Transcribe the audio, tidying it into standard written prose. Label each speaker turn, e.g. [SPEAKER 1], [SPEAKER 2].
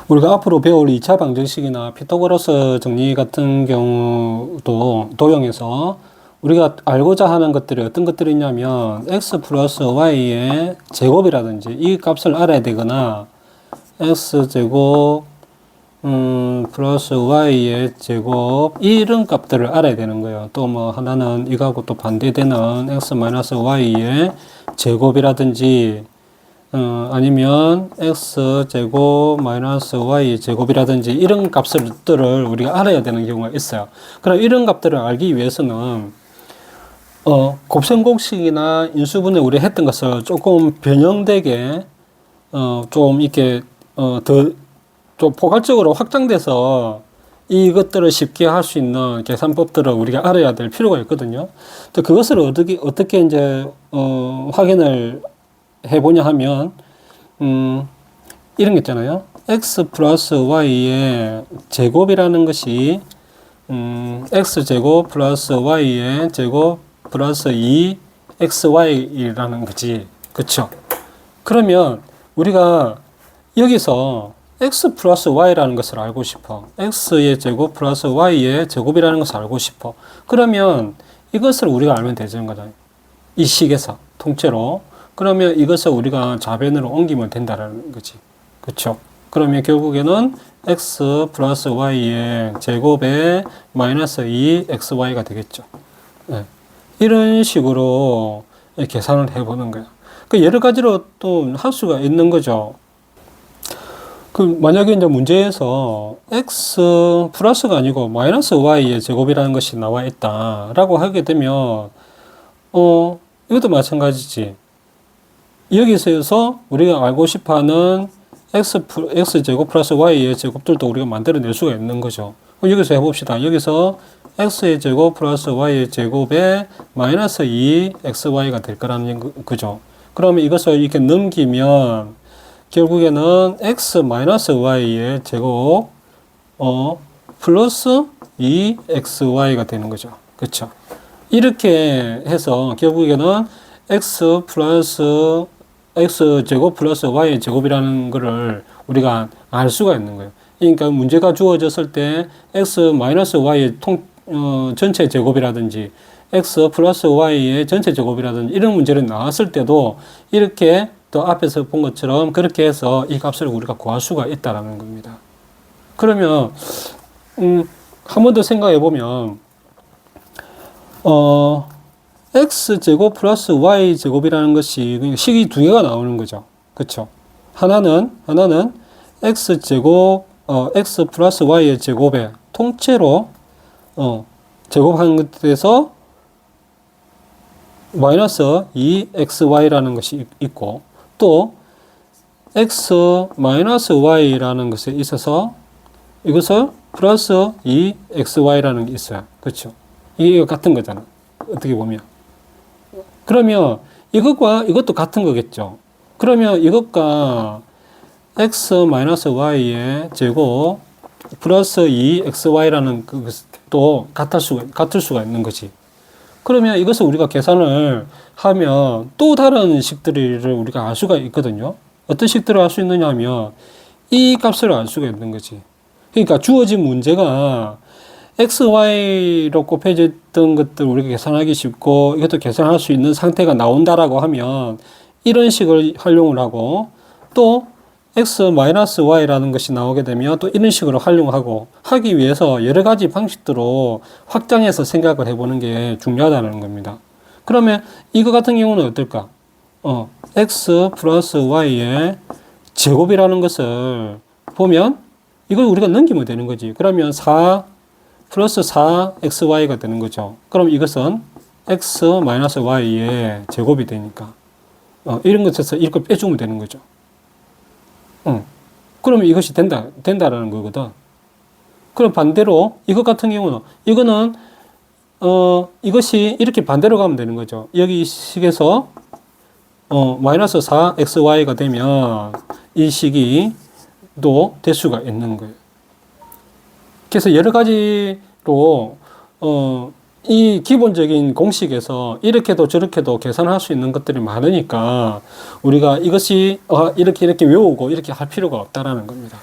[SPEAKER 1] 우리가 앞으로 배울 2차 방정식이나 피타고라스 정리 같은 경우도 도형에서 우리가 알고자 하는 것들이 어떤 것들이 있냐면 x 플러스 y의 제곱이라든지 이 값을 알아야 되거나 x제곱 플러스 y의 제곱 이런 값들을 알아야 되는 거예요. 또 뭐 하나는 이거하고 또 반대되는 x 마이너스 y의 제곱이라든지 아니면 x제곱 마이너스 y 제곱이라든지 이런 값들을 우리가 알아야 되는 경우가 있어요. 그럼 이런 값들을 알기 위해서는 곱셈공식이나 인수분해 우리 했던 것을 조금 변형되게 좀 이렇게 좀 포괄적으로 확장돼서 이것들을 쉽게 할 수 있는 계산법들을 우리가 알아야 될 필요가 있거든요. 또 그것을 어떻게 이제 확인을 해보냐 하면 이런 게 있잖아요. x 플러스 y의 제곱이라는 것이 x제곱 플러스 y의 제곱 플러스 2xy라는 거지. 그쵸? 그러면 우리가 여기서 x 플러스 y라는 것을 알고 싶어. x의 제곱 플러스 y의 제곱이라는 것을 알고 싶어. 그러면 이것을 우리가 알면 되는 거잖아요. 이 식에서 통째로. 그러면 이것을 우리가 좌변으로 옮기면 된다는 거지. 그쵸? 그러면 결국에는 x 플러스 y의 제곱에 마이너스 2xy가 되겠죠. 네. 이런 식으로 계산을 해보는 거야. 그 여러 가지로 또 할 수가 있는 거죠. 그 만약에 이제 문제에서 x 플러스가 아니고 마이너스 y의 제곱이라는 것이 나와 있다라고 하게 되면 이것도 마찬가지지. 여기서 우리가 알고 싶어하는 x제곱 플러스 y의 제곱들도 우리가 만들어낼 수가 있는 거죠. 여기서 해봅시다. 여기서 x의 제곱 플러스 y의 제곱에 마이너스 2xy가 될 거라는 거죠. 그러면 이것을 이렇게 넘기면 결국에는 x 마이너스 y의 제곱 플러스 2xy가 되는 거죠. 그렇죠? 이렇게 해서 결국에는 x제곱 플러스 y의 제곱이라는 거를 우리가 알 수가 있는 거예요. 그러니까 문제가 주어졌을 때 x 마이너스 y의 전체 제곱이라든지 x 플러스 y의 전체 제곱이라든지 이런 문제를 나왔을 때도 이렇게 또 앞에서 본 것처럼 그렇게 해서 이 값을 우리가 구할 수가 있다라는 겁니다. 그러면 한 번 더 생각해 보면 x제곱 플러스 y제곱이라는 것이 식이 두 개가 나오는 거죠. 그쵸? 하나는 x제곱, x 플러스 y의 제곱에 통째로, 제곱한 것에서 마이너스 2xy라는 것이 있고, 또, x 마이너스 y라는 것에 있어서 이것을 플러스 2xy라는 게 있어요. 그쵸? 이게 같은 거잖아. 어떻게 보면. 그러면 이것과 이것도 같은 거겠죠. 그러면 이것과 x-y의 제곱 플러스 2xy라는 것도 같을 수가 있는 거지. 그러면 이것을 우리가 계산을 하면 또 다른 식들을 우리가 알 수가 있거든요. 어떤 식들을 알 수 있느냐 하면 이 값을 알 수가 있는 거지. 그러니까 주어진 문제가 xy로 곱해졌던 것들 우리가 계산하기 쉽고 이것도 계산할 수 있는 상태가 나온다라고 하면 이런 식을 활용을 하고 또 x-y라는 것이 나오게 되면 또 이런 식으로 활용하고 하기 위해서 여러 가지 방식으로 확장해서 생각을 해보는 게 중요하다는 겁니다. 그러면 이거 같은 경우는 어떨까? x 플러스 y의 제곱이라는 것을 보면 이걸 우리가 넘기면 되는 거지. 그러면 4 플러스 4xy가 되는 거죠. 그럼 이것은 x-y의 제곱이 되니까 이런 것에서 이걸 빼주면 되는 거죠. 그러면 이것이 된다라는 거거든. 그럼 반대로 이것 같은 경우는 이거는 이것이 이렇게 반대로 가면 되는 거죠. 여기 이 식에서 마이너스 4xy가 되면 이 식이 또 될 수가 있는 거예요. 그래서 여러 가지로 이 기본적인 공식에서 이렇게도 저렇게도 계산할 수 있는 것들이 많으니까 우리가 이것이 이렇게 외우고 이렇게 할 필요가 없다라는 겁니다.